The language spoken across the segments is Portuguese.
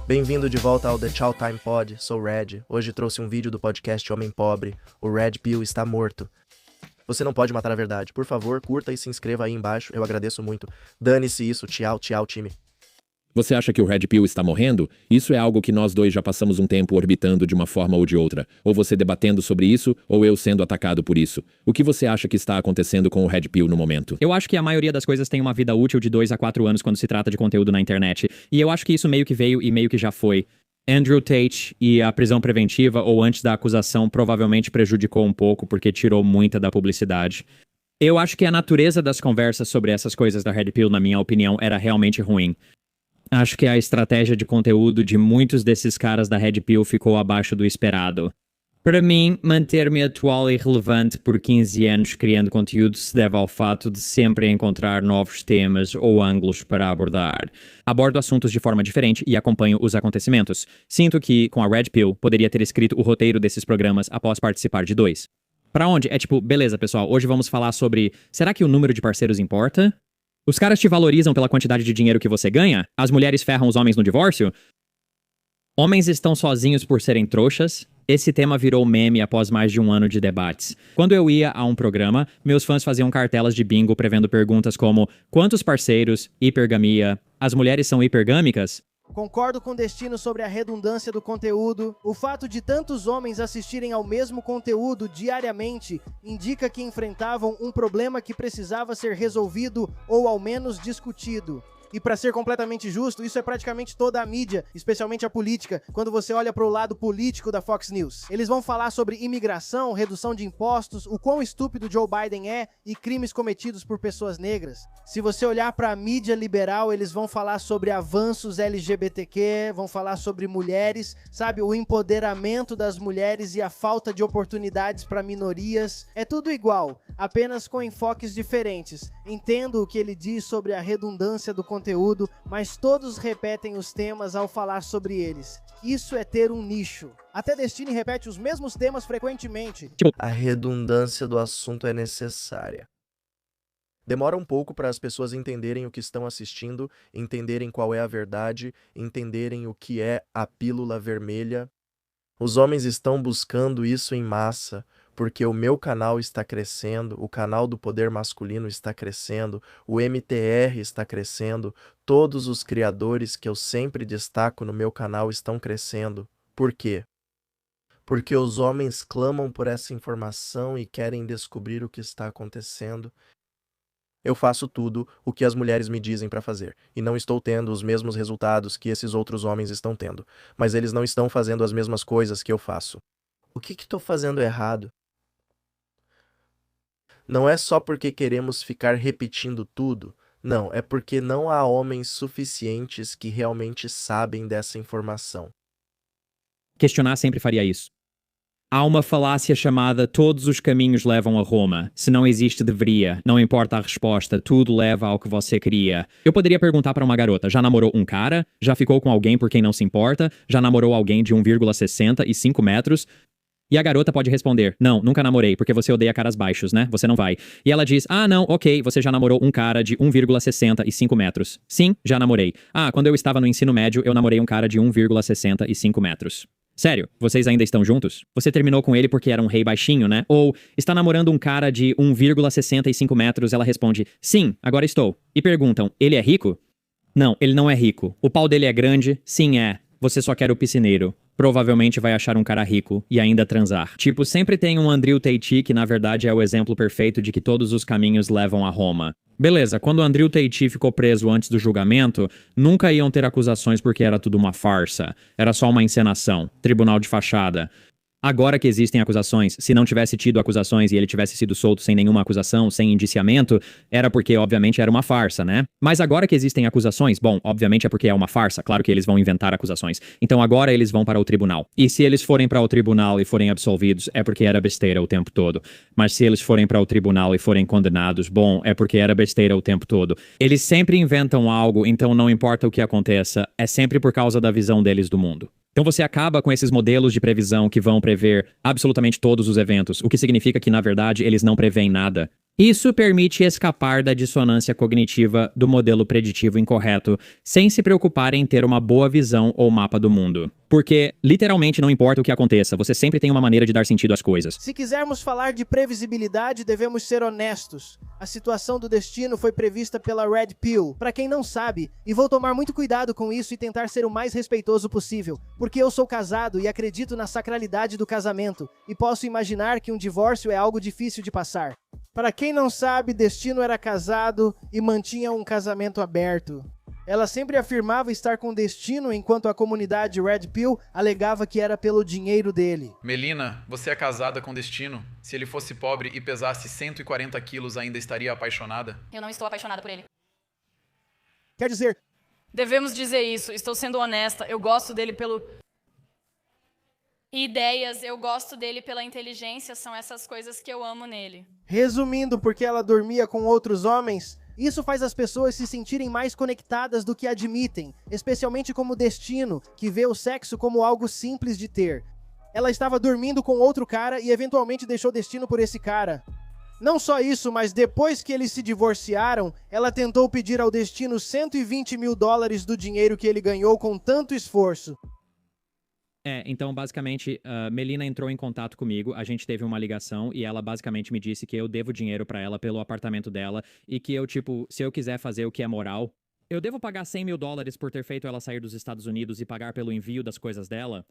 Bem-vindo de volta ao The Chow Time Pod, sou Red. Hoje trouxe um vídeo do podcast Homem Pobre. O Red Pill está morto. Você não pode matar a verdade. Por favor, curta e se inscreva aí embaixo, eu agradeço muito. Dane-se isso, tchau, tchau, time. Você acha que o Red Pill está morrendo? Isso é algo que nós dois já passamos um tempo orbitando de uma forma ou de outra. Ou você debatendo sobre isso, ou eu sendo atacado por isso. O que você acha que está acontecendo com o Red Pill no momento? Eu acho que a maioria das coisas tem uma vida útil de 2 a 4 anos quando se trata de conteúdo na internet. E eu acho que isso meio que veio e meio que já foi. Andrew Tate e a prisão preventiva, ou antes da acusação, provavelmente prejudicou um pouco porque tirou muita da publicidade. Eu acho que a natureza das conversas sobre essas coisas da Red Pill, na minha opinião, era realmente ruim. Acho que a estratégia de conteúdo de muitos desses caras da Red Pill ficou abaixo do esperado. Para mim, manter-me atual e relevante por 15 anos criando conteúdo se deve ao fato de sempre encontrar novos temas ou ângulos para abordar. Abordo assuntos de forma diferente e acompanho os acontecimentos. Sinto que, com a Red Pill, poderia ter escrito o roteiro desses programas após participar de 2. Pra onde? É tipo, beleza, pessoal, hoje vamos falar sobre... Será que o número de parceiros importa? Os caras te valorizam pela quantidade de dinheiro que você ganha? As mulheres ferram os homens no divórcio? Homens estão sozinhos por serem trouxas? Esse tema virou meme após mais de um ano de debates. Quando eu ia a um programa, meus fãs faziam cartelas de bingo prevendo perguntas como: quantos parceiros? Hipergamia? As mulheres são hipergâmicas? Concordo com o Destino sobre a redundância do conteúdo. O fato de tantos homens assistirem ao mesmo conteúdo diariamente indica que enfrentavam um problema que precisava ser resolvido ou ao menos discutido. E para ser completamente justo, isso é praticamente toda a mídia, especialmente a política, quando você olha para o lado político da Fox News. Eles vão falar sobre imigração, redução de impostos, o quão estúpido Joe Biden é e crimes cometidos por pessoas negras. Se você olhar para a mídia liberal, eles vão falar sobre avanços LGBTQ, vão falar sobre mulheres, sabe, o empoderamento das mulheres e a falta de oportunidades para minorias. É tudo igual, apenas com enfoques diferentes. Entendo o que ele diz sobre a redundância do conteúdo, mas todos repetem os temas ao falar sobre eles. Isso é ter um nicho. Até Destiny repete os mesmos temas frequentemente. A redundância do assunto é necessária. Demora um pouco para as pessoas entenderem o que estão assistindo, entenderem qual é a verdade, entenderem o que é a pílula vermelha. Os homens estão buscando isso em massa, porque o meu canal está crescendo, o canal do poder masculino está crescendo, o MTR está crescendo, todos os criadores que eu sempre destaco no meu canal estão crescendo. Por quê? Porque os homens clamam por essa informação e querem descobrir o que está acontecendo. Eu faço tudo o que as mulheres me dizem para fazer, e não estou tendo os mesmos resultados que esses outros homens estão tendo, mas eles não estão fazendo as mesmas coisas que eu faço. O que estou fazendo errado? Não é só porque queremos ficar repetindo tudo, não, é porque não há homens suficientes que realmente sabem dessa informação. Questionar sempre faria isso. Há uma falácia chamada todos os caminhos levam a Roma. Se não existe, deveria. Não importa a resposta, tudo leva ao que você queria. Eu poderia perguntar para uma garota, já namorou um cara? Já ficou com alguém por quem não se importa? Já namorou alguém de 1,60 e 5 metros? E a garota pode responder, não, nunca namorei, porque você odeia caras baixos, né? Você não vai. E ela diz, ah, não, ok, você já namorou um cara de 1,60 e 5 metros. Sim, já namorei. Ah, quando eu estava no ensino médio, eu namorei um cara de 1,60 e 5 metros. Sério, vocês ainda estão juntos? Você terminou com ele porque era um rei baixinho, né? Ou, está namorando um cara de 1,65 metros? Ela responde, sim, agora estou. E perguntam, ele é rico? Não, ele não é rico. O pau dele é grande? Sim, é. Você só quer o piscineiro. Provavelmente vai achar um cara rico e ainda transar. Tipo, sempre tem um Andrew Tate que na verdade é o exemplo perfeito de que todos os caminhos levam a Roma. Beleza, quando Andrew Tate ficou preso antes do julgamento, nunca iam ter acusações porque era tudo uma farsa. Era só uma encenação, tribunal de fachada. Agora que existem acusações, se não tivesse tido acusações e ele tivesse sido solto sem nenhuma acusação, sem indiciamento, era porque, obviamente, era uma farsa, né? Mas agora que existem acusações, bom, obviamente é porque é uma farsa, claro que eles vão inventar acusações. Então agora eles vão para o tribunal. E se eles forem para o tribunal e forem absolvidos, é porque era besteira o tempo todo. Mas se eles forem para o tribunal e forem condenados, bom, é porque era besteira o tempo todo. Eles sempre inventam algo, então não importa o que aconteça, é sempre por causa da visão deles do mundo. Então você acaba com esses modelos de previsão que vão prever absolutamente todos os eventos, o que significa que, na verdade, eles não preveem nada. Isso permite escapar da dissonância cognitiva do modelo preditivo incorreto, sem se preocupar em ter uma boa visão ou mapa do mundo. Porque, literalmente, não importa o que aconteça, você sempre tem uma maneira de dar sentido às coisas. Se quisermos falar de previsibilidade, devemos ser honestos. A situação do destino foi prevista pela Red Pill, para quem não sabe, e vou tomar muito cuidado com isso e tentar ser o mais respeitoso possível, porque eu sou casado e acredito na sacralidade do casamento, e posso imaginar que um divórcio é algo difícil de passar. Para quem não sabe, Destino era casado e mantinha um casamento aberto. Ela sempre afirmava estar com Destino, enquanto a comunidade Red Pill alegava que era pelo dinheiro dele. Melina, você é casada com Destino? Se ele fosse pobre e pesasse 140 quilos, ainda estaria apaixonada? Eu não estou apaixonada por ele. Quer dizer, Devemos dizer isso. Estou sendo honesta. Eu gosto dele pelo... Ideias, eu gosto dele pela inteligência, são essas coisas que eu amo nele. resumindo, porque ela dormia com outros homens, isso faz as pessoas se sentirem mais conectadas do que admitem, especialmente como Destino, que vê o sexo como algo simples de ter. Ela estava dormindo com outro cara e eventualmente deixou Destino por esse cara. Não só isso, mas depois que eles se divorciaram, ela tentou pedir ao Destino $120 mil do dinheiro que ele ganhou com tanto esforço. Então, basicamente, Melina entrou em contato comigo, a gente teve uma ligação e ela basicamente me disse que eu devo dinheiro pra ela pelo apartamento dela e que eu, tipo, se eu quiser fazer o que é moral, eu devo pagar $100 mil por ter feito ela sair dos Estados Unidos e pagar pelo envio das coisas dela.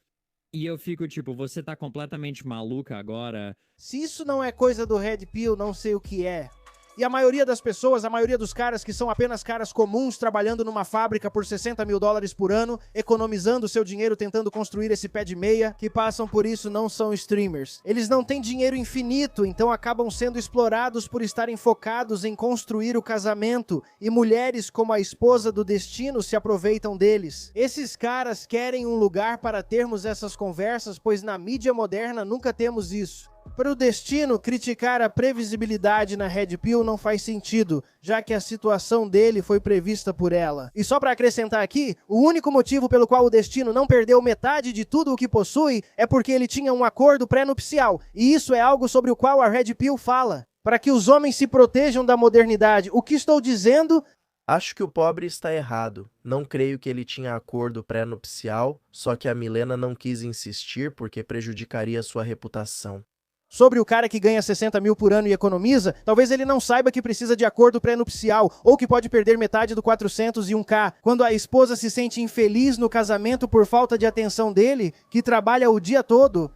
E eu fico tipo, você tá completamente maluca agora? Se isso não é coisa do Red Pill, não sei o que é. E a maioria das pessoas, a maioria dos caras que são apenas caras comuns trabalhando numa fábrica por $60 mil por ano, economizando seu dinheiro tentando construir esse pé de meia, que passam por isso não são streamers. Eles não têm dinheiro infinito, então acabam sendo explorados por estarem focados em construir o casamento, e mulheres como a esposa do Destino se aproveitam deles. Esses caras querem um lugar para termos essas conversas, pois na mídia moderna nunca temos isso. Para o Destino, criticar a previsibilidade na Red Pill não faz sentido, já que a situação dele foi prevista por ela. E só para acrescentar aqui, o único motivo pelo qual o Destino não perdeu metade de tudo o que possui é porque ele tinha um acordo pré-nupcial, e isso é algo sobre o qual a Red Pill fala. Para que os homens se protejam da modernidade. O que estou dizendo... Acho que o pobre está errado. Não creio que ele tinha acordo pré-nupcial, só que a Milena não quis insistir porque prejudicaria sua reputação. Sobre o cara que ganha 60 mil por ano e economiza, talvez ele não saiba que precisa de acordo pré-nupcial, ou que pode perder metade do 401k, quando a esposa se sente infeliz no casamento por falta de atenção dele, que trabalha o dia todo.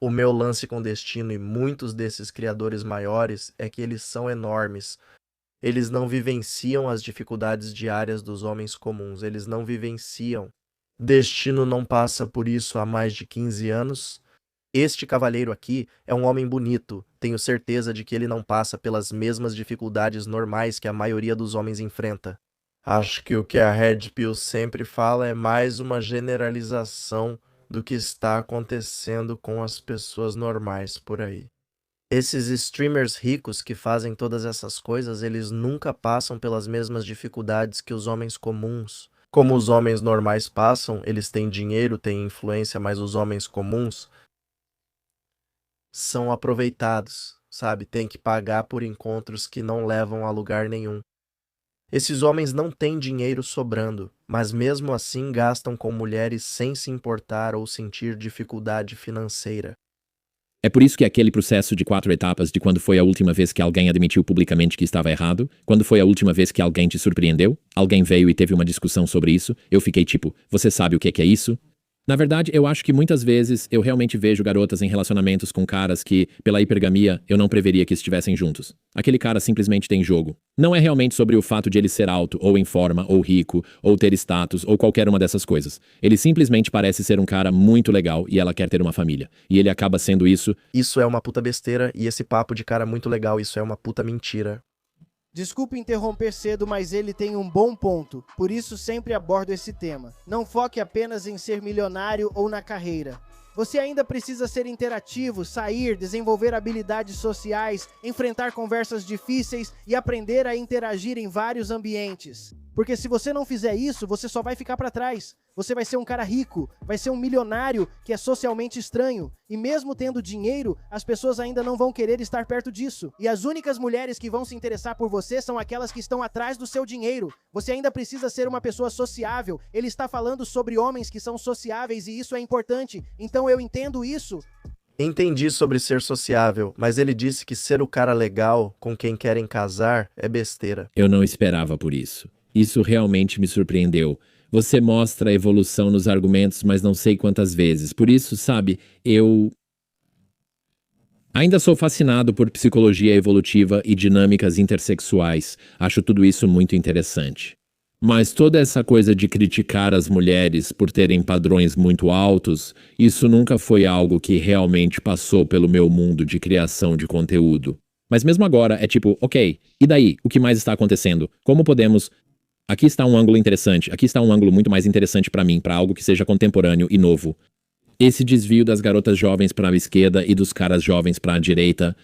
O meu lance com Destino e muitos desses criadores maiores é que eles são enormes. Eles não vivenciam as dificuldades diárias dos homens comuns, eles não vivenciam. Destino não passa por isso há mais de 15 anos. Este cavalheiro aqui é um homem bonito, tenho certeza de que ele não passa pelas mesmas dificuldades normais que a maioria dos homens enfrenta. Acho que o que a Red Pill sempre fala é mais uma generalização do que está acontecendo com as pessoas normais por aí. Esses streamers ricos que fazem todas essas coisas, eles nunca passam pelas mesmas dificuldades que os homens comuns. Como os homens normais passam, eles têm dinheiro, têm influência, mas os homens comuns são aproveitados, sabe? Tem que pagar por encontros que não levam a lugar nenhum. Esses homens não têm dinheiro sobrando, mas mesmo assim gastam com mulheres sem se importar ou sentir dificuldade financeira. É por isso que aquele processo de 4 etapas de quando foi a última vez que alguém admitiu publicamente que estava errado, quando foi a última vez que alguém te surpreendeu, alguém veio e teve uma discussão sobre isso, eu fiquei tipo, você sabe o que é isso? Na verdade, eu acho que muitas vezes eu realmente vejo garotas em relacionamentos com caras que, pela hipergamia, eu não preveria que estivessem juntos. Aquele cara simplesmente tem jogo. Não é realmente sobre o fato de ele ser alto, ou em forma, ou rico, ou ter status, ou qualquer uma dessas coisas. Ele simplesmente parece ser um cara muito legal e ela quer ter uma família. E ele acaba sendo isso. Isso é uma puta besteira e esse papo de cara muito legal, isso é uma puta mentira. Desculpe interromper cedo, mas ele tem um bom ponto, por isso sempre abordo esse tema. Não foque apenas em ser milionário ou na carreira. Você ainda precisa ser interativo, sair, desenvolver habilidades sociais, enfrentar conversas difíceis e aprender a interagir em vários ambientes. Porque se você não fizer isso, você só vai ficar para trás. você vai ser um cara rico, vai ser um milionário que é socialmente estranho. E mesmo tendo dinheiro, as pessoas ainda não vão querer estar perto disso. E as únicas mulheres que vão se interessar por você são aquelas que estão atrás do seu dinheiro. Você ainda precisa ser uma pessoa sociável. Ele está falando sobre homens que são sociáveis e isso é importante. Então eu entendo isso. Entendi sobre ser sociável, mas ele disse que ser o cara legal com quem querem casar é besteira. Eu não esperava por isso. Isso realmente me surpreendeu. Você mostra a evolução nos argumentos, mas não sei quantas vezes. Por isso, sabe, eu ainda sou fascinado por psicologia evolutiva e dinâmicas intersexuais. Acho tudo isso muito interessante. Mas toda essa coisa de criticar as mulheres por terem padrões muito altos, isso nunca foi algo que realmente passou pelo meu mundo de criação de conteúdo. Mas mesmo agora é tipo, ok, e daí? O que mais está acontecendo? Como podemos... Aqui está um ângulo interessante, aqui está um ângulo muito mais interessante para mim, para algo que seja contemporâneo e novo. Esse desvio das garotas jovens para a esquerda e dos caras jovens para a direita,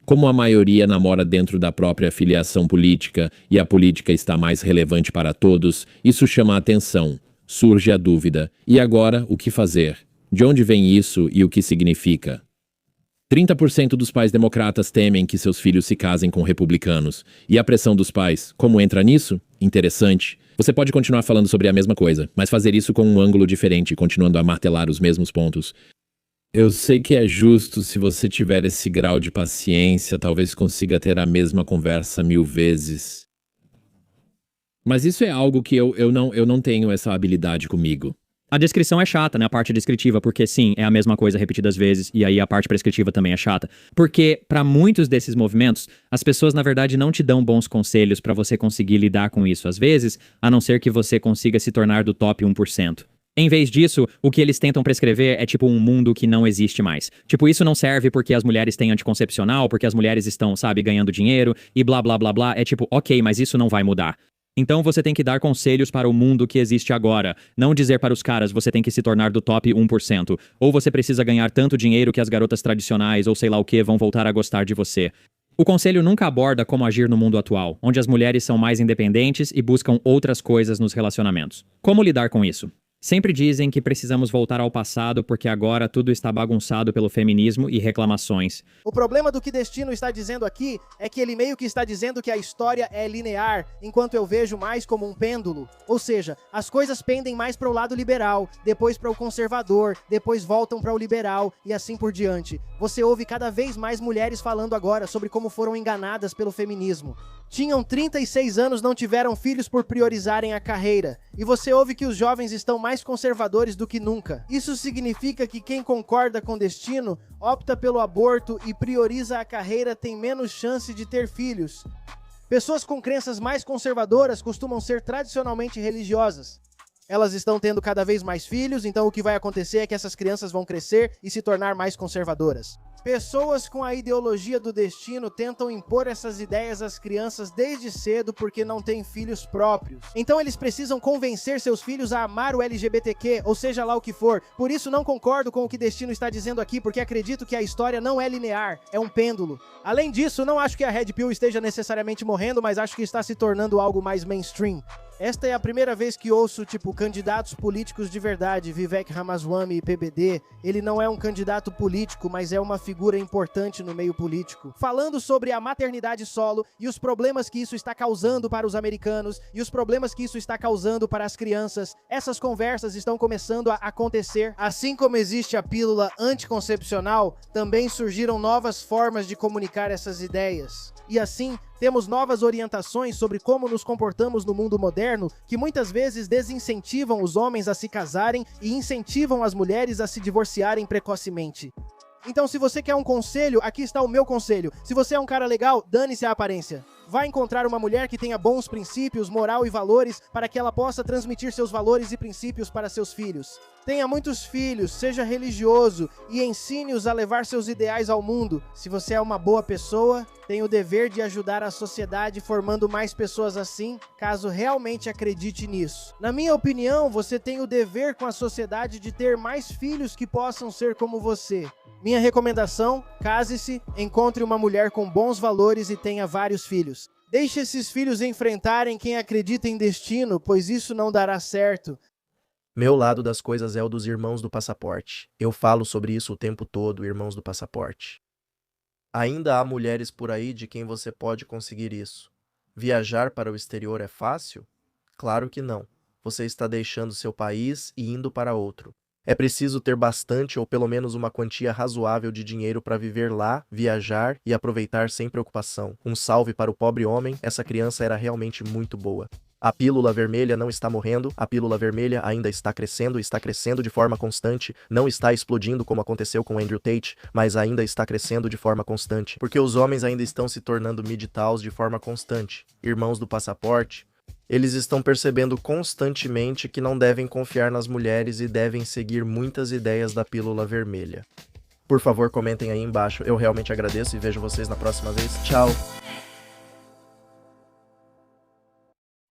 como a maioria namora dentro da própria filiação política e a política está mais relevante para todos, isso chama a atenção. Surge a dúvida. E agora, o que fazer? De onde vem isso e o que significa? 30% dos pais democratas temem que seus filhos se casem com republicanos. E a pressão dos pais, como entra nisso? Interessante. Você pode continuar falando sobre a mesma coisa, mas fazer isso com um ângulo diferente, continuando a martelar os mesmos pontos. Eu sei que é justo se você tiver esse grau de paciência, talvez consiga ter a mesma conversa 1000 vezes. Mas isso é algo que eu não tenho essa habilidade comigo. A descrição é chata, né? A parte descritiva, porque sim, é a mesma coisa repetidas vezes, e aí a parte prescritiva também é chata. Porque, para muitos desses movimentos, as pessoas, na verdade, não te dão bons conselhos para você conseguir lidar com isso às vezes, a não ser que você consiga se tornar do top 1%. Em vez disso, o que eles tentam prescrever é tipo um mundo que não existe mais. Tipo, isso não serve porque as mulheres têm anticoncepcional, porque as mulheres estão, sabe, ganhando dinheiro, e blá blá blá blá. É tipo, ok, mas isso não vai mudar. Então você tem que dar conselhos para o mundo que existe agora. Não dizer para os caras, você tem que se tornar do top 1%. Ou você precisa ganhar tanto dinheiro que as garotas tradicionais ou sei lá o que vão voltar a gostar de você. O conselho nunca aborda como agir no mundo atual, onde as mulheres são mais independentes e buscam outras coisas nos relacionamentos. Como lidar com isso? Sempre dizem que precisamos voltar ao passado porque agora tudo está bagunçado pelo feminismo e reclamações. O problema do que Destino está dizendo aqui é que ele meio que está dizendo que a história é linear, enquanto eu vejo mais como um pêndulo. Ou seja, as coisas pendem mais para o lado liberal, depois para o conservador, depois voltam para o liberal e assim por diante. Você ouve cada vez mais mulheres falando agora sobre como foram enganadas pelo feminismo. Tinham 36 anos, não tiveram filhos por priorizarem a carreira. E você ouve que os jovens estão mais conservadores do que nunca. Isso significa que quem concorda com Destino, opta pelo aborto e prioriza a carreira tem menos chance de ter filhos. Pessoas com crenças mais conservadoras costumam ser tradicionalmente religiosas. Elas estão tendo cada vez mais filhos, então o que vai acontecer é que essas crianças vão crescer e se tornar mais conservadoras. Pessoas com a ideologia do destino tentam impor essas ideias às crianças desde cedo porque não têm filhos próprios. Então eles precisam convencer seus filhos a amar o LGBTQ, ou seja lá o que for. Por isso não concordo com o que Destino está dizendo aqui, porque acredito que a história não é linear, é um pêndulo. Além disso, não acho que a Red Pill esteja necessariamente morrendo, mas acho que está se tornando algo mais mainstream. Esta é a primeira vez que ouço, candidatos políticos de verdade, Vivek Ramaswamy e PBD. Ele não é um candidato político, mas é uma figura importante no meio político. Falando sobre a maternidade solo e os problemas que isso está causando para os americanos e os problemas que isso está causando para as crianças. Essas conversas estão começando a acontecer. Assim como existe a pílula anticoncepcional, também surgiram novas formas de comunicar essas ideias. E assim, temos novas orientações sobre como nos comportamos no mundo moderno que muitas vezes desincentivam os homens a se casarem e incentivam as mulheres a se divorciarem precocemente. Então, se você quer um conselho, aqui está o meu conselho. Se você é um cara legal, dane-se a aparência. Vai encontrar uma mulher que tenha bons princípios, moral e valores para que ela possa transmitir seus valores e princípios para seus filhos. Tenha muitos filhos, seja religioso e ensine-os a levar seus ideais ao mundo. Se você é uma boa pessoa, tem o dever de ajudar a sociedade formando mais pessoas assim, caso realmente acredite nisso. Na minha opinião, você tem o dever com a sociedade de ter mais filhos que possam ser como você. Minha recomendação, case-se, encontre uma mulher com bons valores e tenha vários filhos. Deixe esses filhos enfrentarem quem acredita em destino, pois isso não dará certo. Meu lado das coisas é o dos irmãos do passaporte. Eu falo sobre isso o tempo todo, irmãos do passaporte. Ainda há mulheres por aí de quem você pode conseguir isso. Viajar para o exterior é fácil? Claro que não. Você está deixando seu país e indo para outro. É preciso ter bastante ou pelo menos uma quantia razoável de dinheiro para viver lá, viajar e aproveitar sem preocupação. Um salve para o pobre homem, essa criança era realmente muito boa. A pílula vermelha não está morrendo, a pílula vermelha ainda está crescendo de forma constante, não está explodindo como aconteceu com Andrew Tate, mas ainda está crescendo de forma constante, porque os homens ainda estão se tornando MGTOWs de forma constante. Irmãos do passaporte, eles estão percebendo constantemente que não devem confiar nas mulheres e devem seguir muitas ideias da pílula vermelha. Por favor, comentem aí embaixo, eu realmente agradeço e vejo vocês na próxima vez. Tchau!